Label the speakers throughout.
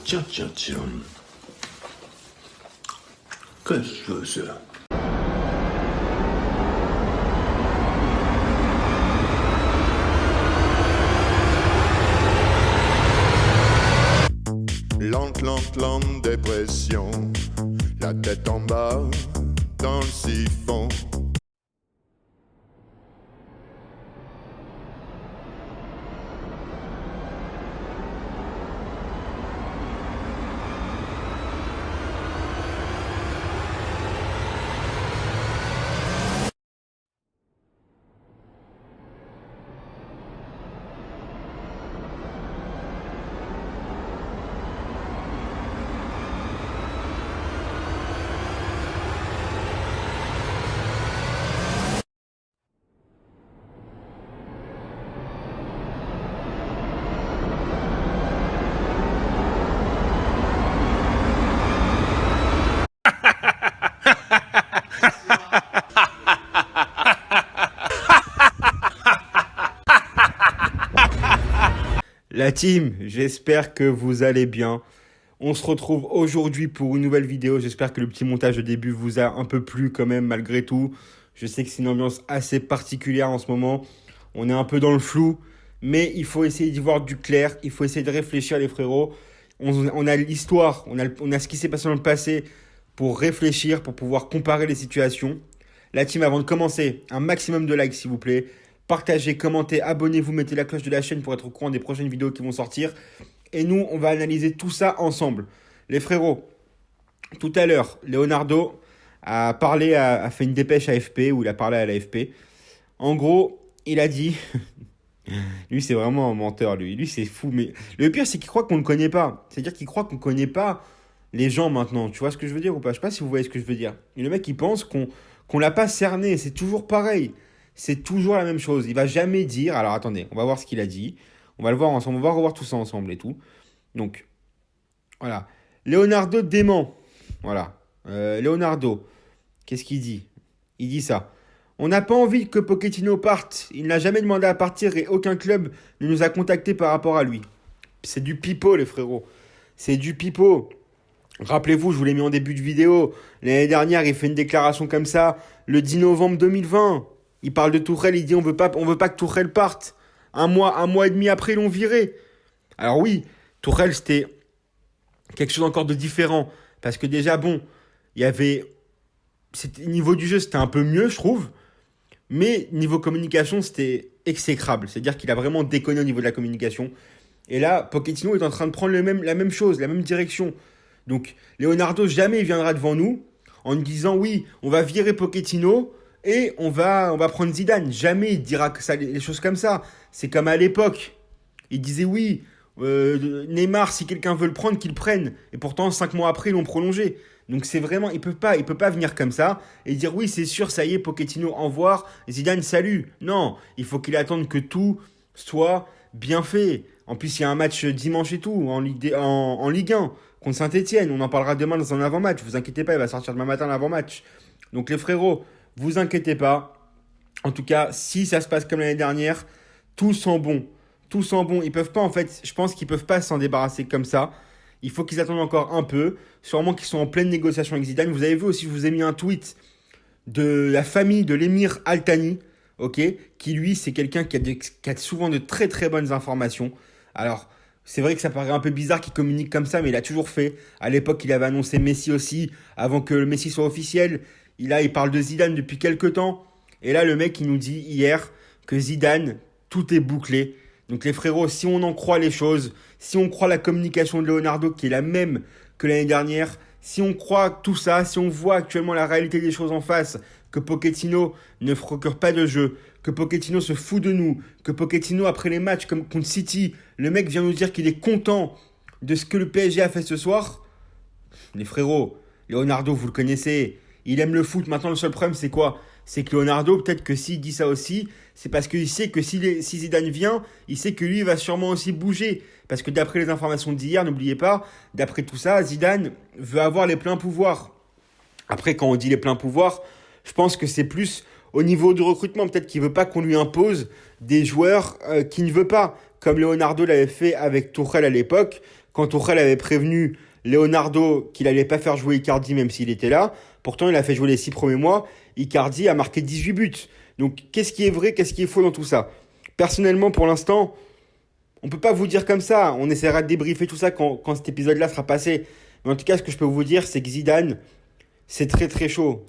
Speaker 1: Tiens, tiens, tiens. Qu'est-ce que c'est?
Speaker 2: Lente, lente, lente dépression, la tête en bas dans le siphon.
Speaker 3: La team, j'espère que vous allez bien. On se retrouve aujourd'hui pour une nouvelle vidéo. J'espère que le petit montage de début vous a un peu plu quand même malgré tout. Je sais que c'est une ambiance assez particulière en ce moment. On est un peu dans le flou, mais il faut essayer d'y voir du clair. Il faut essayer de réfléchir les frérots. On a l'histoire, on a ce qui s'est passé dans le passé pour réfléchir, pour pouvoir comparer les situations. La team, avant de commencer, un maximum de likes s'il vous plaît. Partagez, commentez, abonnez-vous, mettez la cloche de la chaîne pour être au courant des prochaines vidéos qui vont sortir. Et nous, on va analyser tout ça ensemble. Les frérots, tout à l'heure, Leonardo a fait une dépêche à AFP, où il a parlé à l'AFP. En gros, il a dit... lui, c'est vraiment un menteur, lui. Lui, c'est fou. Mais le pire, c'est qu'il croit qu'on ne le connaît pas. C'est-à-dire qu'il croit qu'on ne connaît pas les gens maintenant. Tu vois ce que je veux dire ou pas? Je sais pas si vous voyez ce que je veux dire. Et le mec, il pense qu'on l'a pas cerné. C'est toujours pareil. C'est toujours la même chose. Il va jamais dire... Alors, attendez, on va voir ce qu'il a dit. On va le voir ensemble. On va revoir tout ça ensemble et tout. Donc, voilà. Leonardo dément. Voilà. Leonardo, qu'est-ce qu'il dit? Il dit ça. On n'a pas envie que Pochettino parte. Il n'a jamais demandé à partir et aucun club ne nous a contactés par rapport à lui. C'est du pipeau, les frérots. C'est du pipeau. Rappelez-vous, je vous l'ai mis en début de vidéo. L'année dernière, il fait une déclaration comme ça. Le 10 novembre 2020. Il parle de Tourelle, il dit on veut pas que Tourelle parte. Un mois et demi après, ils l'ont viré. Alors oui, Tourelle, c'était quelque chose encore de différent. Parce que déjà, bon, il y avait... Niveau du jeu, c'était un peu mieux, je trouve. Mais niveau communication, c'était exécrable. C'est-à-dire qu'il a vraiment déconné au niveau de la communication. Et là, Pochettino est en train de prendre la même chose, la même direction. Donc, Leonardo, jamais il viendra devant nous en nous disant oui, on va virer Pochettino... Et on va prendre Zidane. Jamais il dira que ça, les choses comme ça. C'est comme à l'époque. Il disait oui, Neymar, si quelqu'un veut le prendre, qu'il le prenne. Et pourtant, 5 mois après, ils l'ont prolongé. Donc c'est vraiment, il peut pas venir comme ça et dire oui, c'est sûr, ça y est, Pochettino, au revoir, Zidane, salut. Non, il faut qu'il attende que tout soit bien fait. En plus, il y a un match dimanche et tout, en Ligue 1, contre Saint-Etienne. On en parlera demain dans un avant-match. Vous inquiétez pas, il va sortir demain matin l'avant-match. Donc les frérots, vous inquiétez pas. En tout cas, si ça se passe comme l'année dernière, tout sent bon. Tout sent bon. Ils peuvent pas, en fait, je pense qu'ils peuvent pas s'en débarrasser comme ça. Il faut qu'ils attendent encore un peu. Sûrement qu'ils sont en pleine négociation avec Zidane. Vous avez vu aussi, je vous ai mis un tweet de la famille de l'émir Al Thani, ok, qui lui, c'est quelqu'un qui a souvent de très très bonnes informations. Alors, c'est vrai que ça paraît un peu bizarre qu'il communique comme ça, mais il a toujours fait. À l'époque, il avait annoncé Messi aussi, avant que le Messi soit officiel. Il parle de Zidane depuis quelques temps. Et là, le mec, il nous dit hier que Zidane, tout est bouclé. Donc les frérots, si on en croit les choses, si on croit la communication de Leonardo qui est la même que l'année dernière, si on croit tout ça, si on voit actuellement la réalité des choses en face, que Pochettino ne procure pas de jeu, que Pochettino se fout de nous, que Pochettino, après les matchs comme contre City, le mec vient nous dire qu'il est content de ce que le PSG a fait ce soir. Les frérots, Leonardo, vous le connaissez, il aime le foot. Maintenant, le seul problème, c'est quoi? C'est que Leonardo, peut-être que s'il dit ça aussi, c'est parce qu'il sait que si Zidane vient, il sait que lui, il va sûrement aussi bouger. Parce que d'après les informations d'hier, n'oubliez pas, d'après tout ça, Zidane veut avoir les pleins pouvoirs. Après, quand on dit les pleins pouvoirs, je pense que c'est plus au niveau du recrutement. Peut-être qu'il ne veut pas qu'on lui impose des joueurs qu'il ne veut pas. Comme Leonardo l'avait fait avec Tuchel à l'époque, quand Tuchel avait prévenu Leonardo qu'il allait pas faire jouer Icardi même s'il était là. Pourtant, il a fait jouer les 6 premiers mois. Icardi a marqué 18 buts. Donc, qu'est-ce qui est vrai, qu'est-ce qui est faux dans tout ça? Personnellement, pour l'instant, on peut pas vous dire comme ça. On essaiera de débriefer tout ça quand cet épisode-là sera passé. Mais en tout cas, ce que je peux vous dire, c'est que Zidane, c'est très très chaud.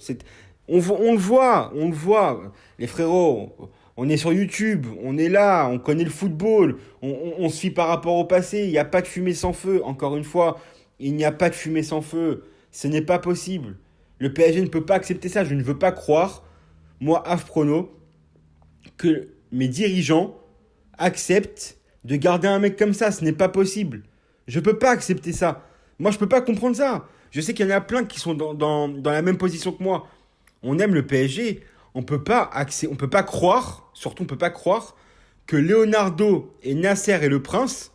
Speaker 3: On le voit. Les frérots, on est sur YouTube, on est là, on connaît le football, on se fie par rapport au passé. Il n'y a pas de fumée sans feu. Encore une fois, il n'y a pas de fumée sans feu. Ce n'est pas possible. Le PSG ne peut pas accepter ça. Je ne veux pas croire, moi, Prono, que mes dirigeants acceptent de garder un mec comme ça. Ce n'est pas possible. Je ne peux pas accepter ça. Moi, je ne peux pas comprendre ça. Je sais qu'il y en a plein qui sont dans la même position que moi. On aime le PSG. On peut pas croire, surtout on peut pas croire, que Leonardo et Nasser et le Prince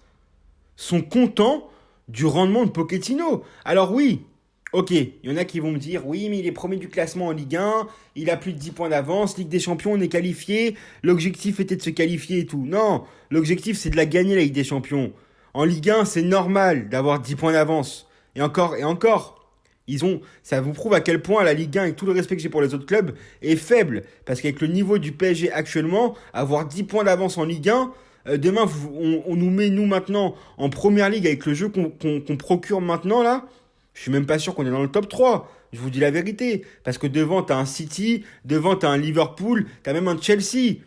Speaker 3: sont contents du rendement de Pochettino. Alors oui, ok, il y en a qui vont me dire, oui, mais il est premier du classement en Ligue 1, il a plus de 10 points d'avance, Ligue des Champions, on est qualifié, l'objectif était de se qualifier et tout. Non, l'objectif c'est de la gagner, la Ligue des Champions. En Ligue 1, c'est normal d'avoir 10 points d'avance. Et encore, ça vous prouve à quel point la Ligue 1, avec tout le respect que j'ai pour les autres clubs, est faible. Parce qu'avec le niveau du PSG actuellement, avoir 10 points d'avance en Ligue 1, demain, on nous met, nous, maintenant, en première ligue avec le jeu qu'on procure maintenant, là. Je suis même pas sûr qu'on est dans le top 3. Je vous dis la vérité. Parce que devant, t'as un City, devant, t'as un Liverpool, t'as même un Chelsea.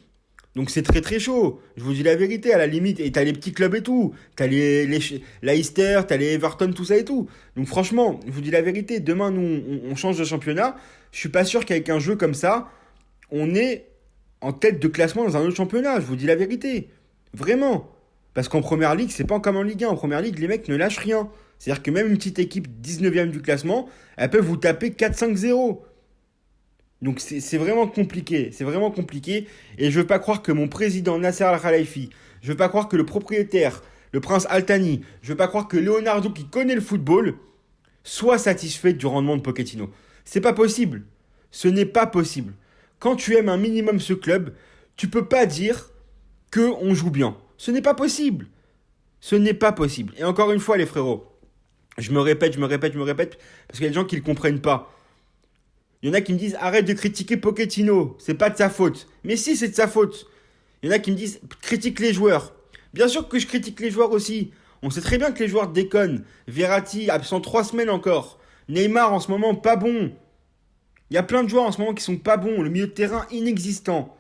Speaker 3: Donc c'est très très chaud. Je vous dis la vérité, à la limite. Et t'as les petits clubs et tout. T'as les Leicester, t'as les Everton, tout ça et tout. Donc franchement, je vous dis la vérité. Demain, nous, on change de championnat. Je suis pas sûr qu'avec un jeu comme ça, on est en tête de classement dans un autre championnat. Je vous dis la vérité. Vraiment. Parce qu'en première ligue, c'est pas comme en Ligue 1. En première ligue, les mecs ne lâchent rien. C'est-à-dire que même une petite équipe 19e du classement, elle peut vous taper 4-5-0. Donc c'est vraiment compliqué. C'est vraiment compliqué. Et je veux pas croire que mon président Nasser Al-Khelaifi, je veux pas croire que le propriétaire, le prince Al-Thani, je veux pas croire que Leonardo, qui connaît le football, soit satisfait du rendement de Pochettino. C'est pas possible. Ce n'est pas possible. Quand tu aimes un minimum ce club, tu peux pas dire qu'on joue bien. Ce n'est pas possible. Ce n'est pas possible. Et encore une fois, les frérots, je me répète, parce qu'il y a des gens qui ne le comprennent pas. Il y en a qui me disent, arrête de critiquer Pochettino, c'est pas de sa faute. Mais si, c'est de sa faute. Il y en a qui me disent, critique les joueurs. Bien sûr que je critique les joueurs aussi. On sait très bien que les joueurs déconnent. Verratti, absent 3 semaines encore. Neymar, en ce moment, pas bon. Il y a plein de joueurs en ce moment qui sont pas bons. Le milieu de terrain, inexistant.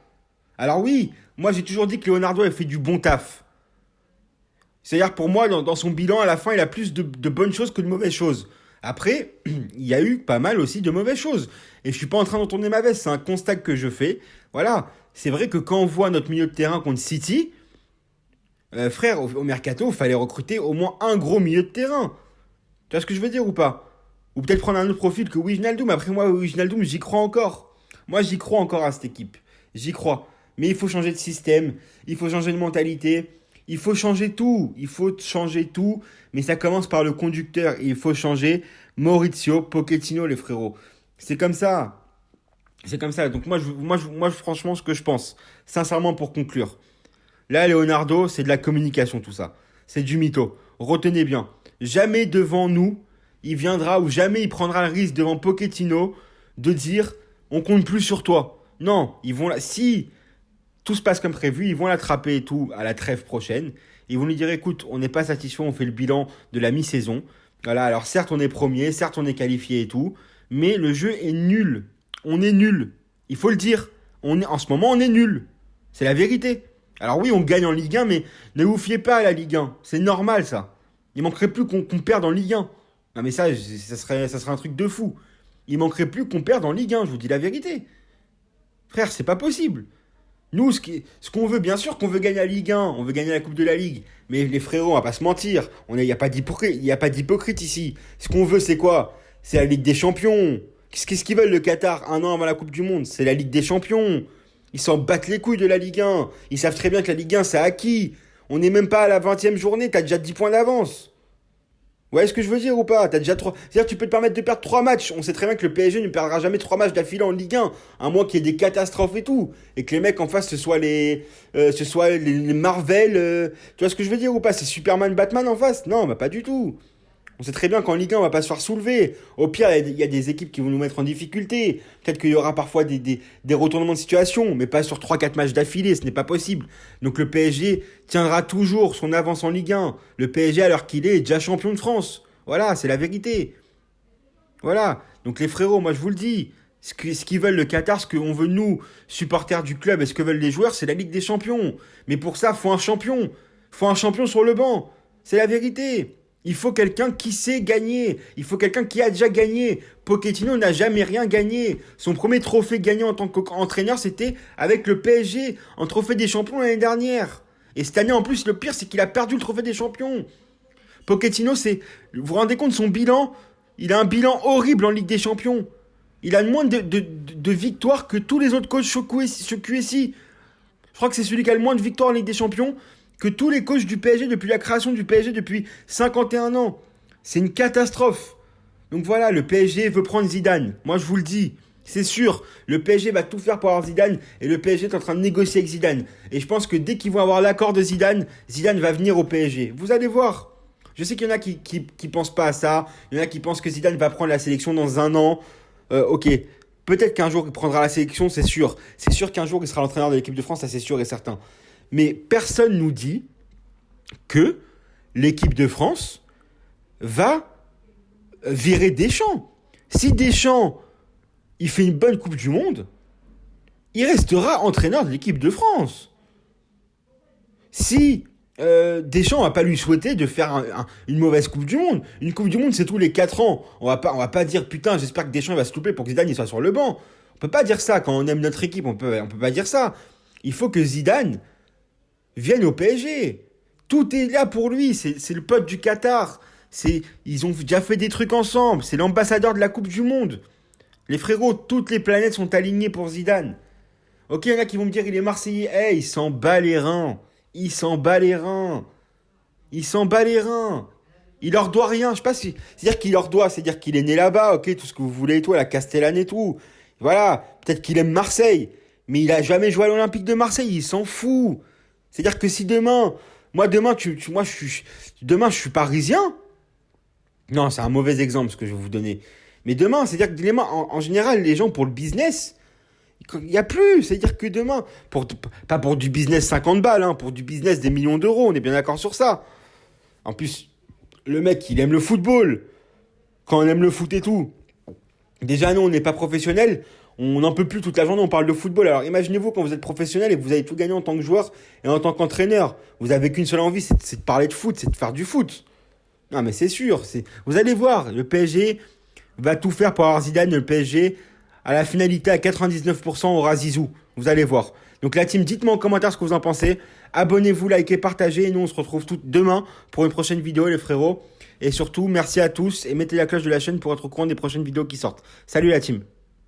Speaker 3: Alors oui, moi j'ai toujours dit que Leonardo a fait du bon taf. C'est-à-dire pour moi, dans son bilan, à la fin, il a plus de bonnes choses que de mauvaises choses. Après, il y a eu pas mal aussi de mauvaises choses. Et je suis pas en train d'entendre ma veste, c'est un constat que je fais. Voilà, c'est vrai que quand on voit notre milieu de terrain contre City, frère, au mercato, il fallait recruter au moins un gros milieu de terrain. Tu vois ce que je veux dire ou pas? Ou peut-être prendre un autre profil que Wijnaldum. Après moi, Wijnaldum, j'y crois encore. Moi, j'y crois encore à cette équipe. J'y crois. Mais il faut changer de système, il faut changer de mentalité. Il faut changer tout, mais ça commence par le conducteur. Il faut changer Maurizio Pochettino, les frérots. C'est comme ça. Donc moi, franchement, ce que je pense, sincèrement, pour conclure, là, Leonardo, c'est de la communication, tout ça. C'est du mytho. Retenez bien, jamais devant nous, il viendra ou jamais il prendra le risque devant Pochettino de dire, on compte plus sur toi. Non, ils vont là, si tout se passe comme prévu, ils vont l'attraper et tout à la trêve prochaine. Ils vont lui dire, écoute, on n'est pas satisfait, on fait le bilan de la mi-saison. Voilà, alors certes on est premier, certes on est qualifié et tout, mais le jeu est nul. On est nul. Il faut le dire. En ce moment, on est nul. C'est la vérité. Alors oui, on gagne en Ligue 1, mais ne vous fiez pas à la Ligue 1. C'est normal, ça. Il manquerait plus qu'on perde en Ligue 1. Non mais ça serait un truc de fou. Il manquerait plus qu'on perde en Ligue 1, je vous dis la vérité. Frère, c'est pas possible. Nous, ce qu'on veut, bien sûr qu'on veut gagner la Ligue 1, on veut gagner la Coupe de la Ligue. Mais les frérots, on va pas se mentir. Il n'y a pas d'hypocrite ici. Ce qu'on veut, c'est quoi? C'est la Ligue des Champions. Qu'est-ce qu'ils veulent, le Qatar, un an avant la Coupe du Monde? C'est la Ligue des Champions. Ils s'en battent les couilles de la Ligue 1. Ils savent très bien que la Ligue 1, c'est acquis. On n'est même pas à la 20e journée, t'as déjà 10 points d'avance. Ouais, ce que je veux dire ou pas? T'as déjà trois. C'est-à-dire que tu peux te permettre de perdre 3 matchs. On sait très bien que le PSG ne perdra jamais 3 matchs d'affilée en Ligue 1, à moins qu'il y ait des catastrophes et tout. Et que les mecs en face, ce soit les Marvel. Tu vois ce que je veux dire ou pas? C'est Superman, Batman en face? Non, bah pas du tout. On sait très bien qu'en Ligue 1, on va pas se faire soulever. Au pire, il y a des équipes qui vont nous mettre en difficulté. Peut-être qu'il y aura parfois des retournements de situation, mais pas sur 3 4 matchs d'affilée, ce n'est pas possible. Donc le PSG tiendra toujours son avance en Ligue 1. Le PSG, à l'heure qu'il est déjà champion de France. Voilà, c'est la vérité. Voilà. Donc les frérots, moi je vous le dis, ce qu'ils veulent le Qatar, ce qu'on veut nous, supporters du club, et ce que veulent les joueurs, c'est la Ligue des Champions. Mais pour ça, faut un champion. Faut un champion sur le banc. C'est la vérité. Il faut quelqu'un qui sait gagner. Il faut quelqu'un qui a déjà gagné. Pochettino n'a jamais rien gagné. Son premier trophée gagné en tant qu'entraîneur, c'était avec le PSG, en trophée des champions l'année dernière. Et cette année, en plus, le pire, c'est qu'il a perdu le trophée des champions. Pochettino, vous vous rendez compte, son bilan, il a un bilan horrible en Ligue des Champions. Il a moins de victoires que tous les autres coachs sur QSI. Je crois que c'est celui qui a le moins de victoires en Ligue des Champions que tous les coachs du PSG depuis la création du PSG depuis 51 ans. C'est une catastrophe. Donc voilà, le PSG veut prendre Zidane. Moi, je vous le dis. C'est sûr, le PSG va tout faire pour avoir Zidane et le PSG est en train de négocier avec Zidane. Et je pense que dès qu'ils vont avoir l'accord de Zidane, Zidane va venir au PSG. Vous allez voir. Je sais qu'il y en a qui pensent pas à ça. Il y en a qui pensent que Zidane va prendre la sélection dans un an. Ok, peut-être qu'un jour il prendra la sélection, c'est sûr. C'est sûr qu'un jour il sera l'entraîneur de l'équipe de France, ça c'est sûr et certain. Mais personne nous dit que l'équipe de France va virer Deschamps. Si Deschamps, il fait une bonne Coupe du Monde, il restera entraîneur de l'équipe de France. Si Deschamps va pas lui souhaiter de faire une mauvaise Coupe du Monde. Une Coupe du Monde, c'est tous les 4 ans. On va pas dire, putain, j'espère que Deschamps va se louper pour que Zidane il soit sur le banc. On peut pas dire ça quand on aime notre équipe. On peut pas dire ça. Il faut que Zidane vienne au PSG. Tout est là pour lui. C'est le pote du Qatar. Ils ont déjà fait des trucs ensemble. C'est l'ambassadeur de la Coupe du Monde. Les frérots, toutes les planètes sont alignées pour Zidane. Ok, il y en a qui vont me dire il est Marseillais. Il s'en bat les reins. Il s'en bat les reins. Il s'en bat les reins. Il leur doit rien. Je sais pas si. C'est-à-dire qu'il leur doit. C'est-à-dire qu'il est né là-bas. Ok, tout ce que vous voulez et tout. À la Castellane et tout. Voilà. Peut-être qu'il aime Marseille. Mais il a jamais joué à l'Olympique de Marseille. Il s'en fout. C'est-à-dire que si demain. Demain, demain, je suis parisien. Non, c'est un mauvais exemple ce que je vais vous donner. Mais demain, c'est-à-dire que en général, les gens pour le business. Il n'y a plus, c'est-à-dire que demain, pas pour du business 50 balles, hein, pour du business des millions d'euros, on est bien d'accord sur ça. En plus, le mec, il aime le football. Quand on aime le foot et tout. Déjà, nous, on n'est pas professionnels, on n'en peut plus toute la journée, on parle de football. Alors imaginez-vous quand vous êtes professionnel et que vous avez tout gagné en tant que joueur et en tant qu'entraîneur. Vous avez qu'une seule envie, c'est de parler de foot, c'est de faire du foot. Non mais c'est sûr, vous allez voir, le PSG va tout faire pour avoir Zidane, le PSG... À la finalité, à 99%, aura Zizou. Vous allez voir. Donc la team, dites-moi en commentaire ce que vous en pensez. Abonnez-vous, likez, partagez. Et nous, on se retrouve demain pour une prochaine vidéo, les frérots. Et surtout, merci à tous. Et mettez la cloche de la chaîne pour être au courant des prochaines vidéos qui sortent. Salut la team.